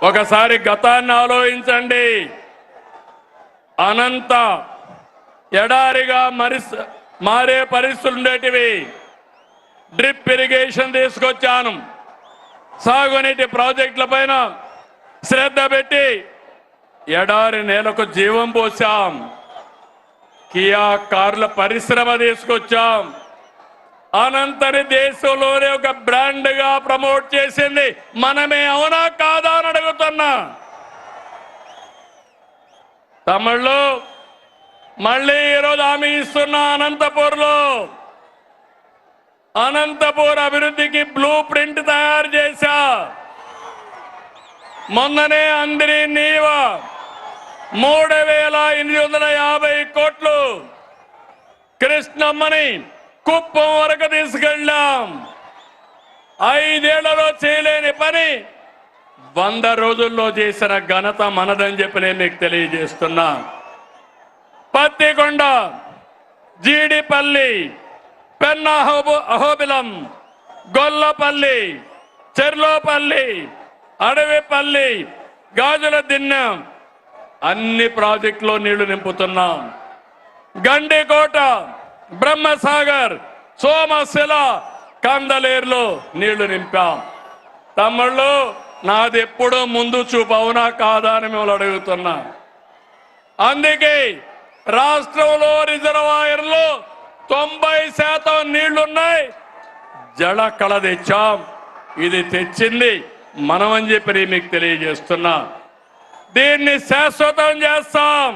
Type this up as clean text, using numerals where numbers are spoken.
ఒకసారి గతాన్ని ఆలోచించండి. అనంత ఎడారిగా మారే పరిస్థితులు ఉండేటివి. డ్రిప్ ఇరిగేషన్ తీసుకొచ్చాను. సాగునీటి ప్రాజెక్టుల పైన శ్రద్ధ పెట్టి ఎడారి నేలకు జీవం పోసాం. కియా కార్ల పరిశ్రమ తీసుకొచ్చాం. అనంతని దేశంలోనే ఒక బ్రాండ్ గా ప్రమోట్ చేసింది మనమే. అవునా కాదా అని అడుగుతున్నా. తమిళ్లో మళ్ళీ ఈరోజు హామీ ఇస్తున్నా. అనంతపూర్ అభివృద్ధికి బ్లూ ప్రింట్ తయారు చేశా. మొన్ననే అందరి నీవ 3,850 కోట్లు కృష్ణమ్మని కుప్పం వరకు తీసుకెళ్ళాం. 5 ఏళ్లలో చేయలేని పని 100 రోజుల్లో చేసిన ఘనత మనదని చెప్పి నేను మీకు తెలియజేస్తున్నా. పత్తికొండ, జీడిపల్లి, పెన్నా అహోబిలం, గొల్లపల్లి, చెర్లోపల్లి, అడవిపల్లి, గాజుల దిన్నెం అన్ని ప్రాజెక్టులో నీళ్లు నింపుతున్నాం. గండికోట, బ్రహ్మసాగర్, సోమశిల, కందలేరులో నీళ్లు నింపాం. తమ్ముళ్ళు, నాది ఎప్పుడూ ముందు చూపు. అవునా కాదా అని మిమ్మల్ని అడుగుతున్నా. అందుకే రాష్ట్రంలో రిజర్వాయర్లో 90% నీళ్లున్నాయి. జల కళ తెచ్చాం. ఇది తెచ్చింది మనమని చెప్పి మీకు తెలియజేస్తున్నా. దీన్ని శాశ్వతం చేస్తాం.